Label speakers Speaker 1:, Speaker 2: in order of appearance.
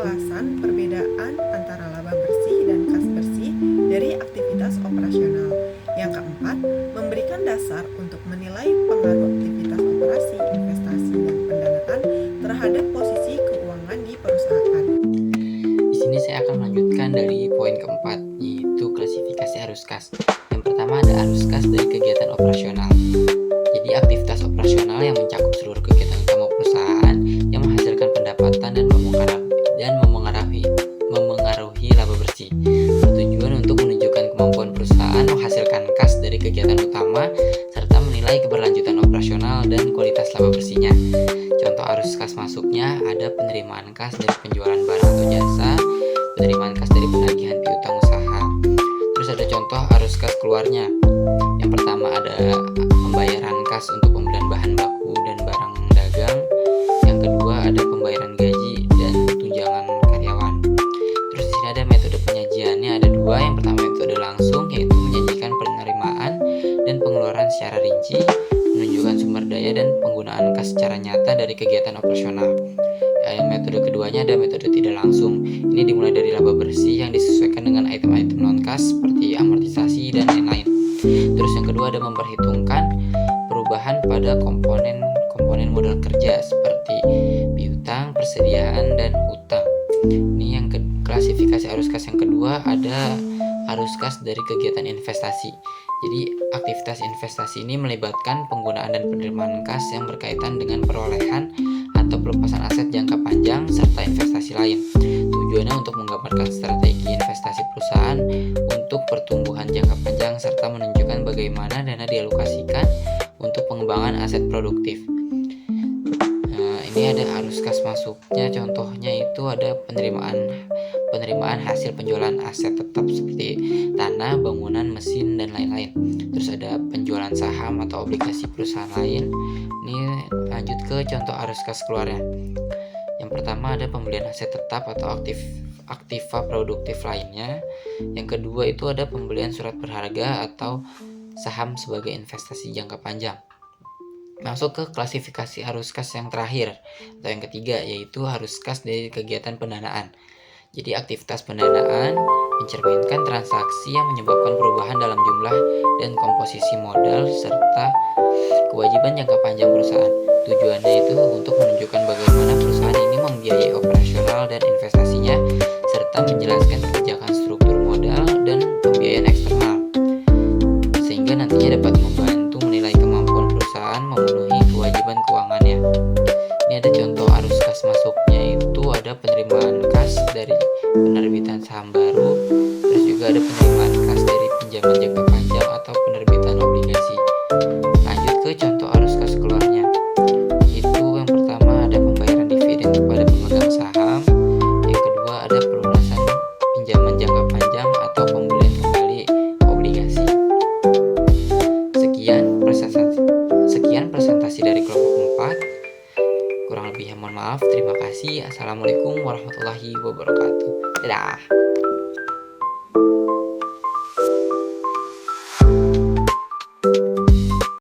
Speaker 1: penjelasan perbedaan antara laba bersih dan kas bersih dari aktivitas operasional. Yang keempat, memberikan dasar untuk menilai pengaruh aktivitas operasi, investasi, dan pendanaan terhadap posisi keuangan di perusahaan.
Speaker 2: Di sini saya akan melanjutkan dari poin keempat, yaitu klasifikasi arus kas. Yang pertama ada arus kas dari kegiatan operasional. Jadi aktivitas operasional yang mencakup seluruh kegiatan utama perusahaan yang menghasilkan pendapatan dan memengaruhi laba bersih. Bertujuan untuk menunjukkan kemampuan perusahaan menghasilkan kas dari kegiatan utama serta menilai keberlanjutan operasional dan kualitas laba bersihnya. Contoh arus kas masuknya ada penerimaan kas dari penjualan barang atau jasa, penerimaan kas dari penagihan piutang usaha. Terus ada contoh arus kas keluarnya. Yang pertama ada pembayaran kas untuk pembelian bahan baku dan barang dagang. Yang kedua ada pembayaran gaji dan tunjangan karyawan. Terus di sini ada metode penyajiannya ada dua. Yang pertama metode langsung, yaitu menyajikan penerimaan dan pengeluaran secara rinci, menunjukkan sumber daya dan penggunaan kas secara nyata dari kegiatan operasional. Metode keduanya ada metode tidak langsung. Ini dimulai dari laba bersih yang disesuaikan dengan item-item non-kas seperti amortisasi dan lain-lain. Terus yang kedua ada memperhitungkan perubahan pada komponen modal kerja seperti piutang, persediaan, dan hutang. Ini yang klasifikasi arus kas yang kedua ada arus kas dari kegiatan investasi. Jadi aktivitas investasi ini melibatkan penggunaan dan penerimaan kas yang berkaitan dengan perolehan atau pelepasan aset jangka panjang serta investasi lain. Tujuannya untuk menggambarkan strategi investasi perusahaan untuk pertumbuhan jangka panjang serta menunjukkan bagaimana dana dialokasikan untuk pengembangan aset produktif. Ini ada arus kas masuknya, contohnya itu ada penerimaan hasil penjualan aset tetap seperti tanah, bangunan, mesin, dan lain-lain. Terus ada penjualan saham atau obligasi perusahaan lain. Ini lanjut ke contoh arus kas keluarnya. Yang pertama ada pembelian aset tetap atau aktiva produktif lainnya. Yang kedua itu ada pembelian surat berharga atau saham sebagai investasi jangka panjang. Masuk ke klasifikasi arus kas yang terakhir atau yang ketiga, yaitu arus kas dari kegiatan pendanaan. Jadi aktivitas pendanaan mencerminkan transaksi yang menyebabkan perubahan dalam jumlah dan komposisi modal serta kewajiban jangka panjang perusahaan. Tujuannya itu untuk menunjukkan bagaimana perusahaan ini membiayai operasional dan investasinya serta menjelaskan kebijakan struktur modal dan pembiayaan eksternal sehingga nantinya dapat membantu menilai kemampuan perusahaan memenuhi kewajiban keuangannya. Ini ada contoh arus kas masuknya, itu ada penerimaan kas dari penerbitan saham baru, terus juga ada penerimaan kas dari pinjaman jangka panjang atau penerbitan obligasi. Lanjut ke contoh arus kas keluarnya. Itu yang pertama ada pembayaran dividen kepada pemegang saham, yang kedua ada pelunasan pinjaman jangka panjang atau pembelian kembali obligasi. Sekian presentasi dari kelompok 4. Kurang lebihnya mohon maaf. Terima kasih. Assalamualaikum warahmatullahi wabarakatuh. Dadah.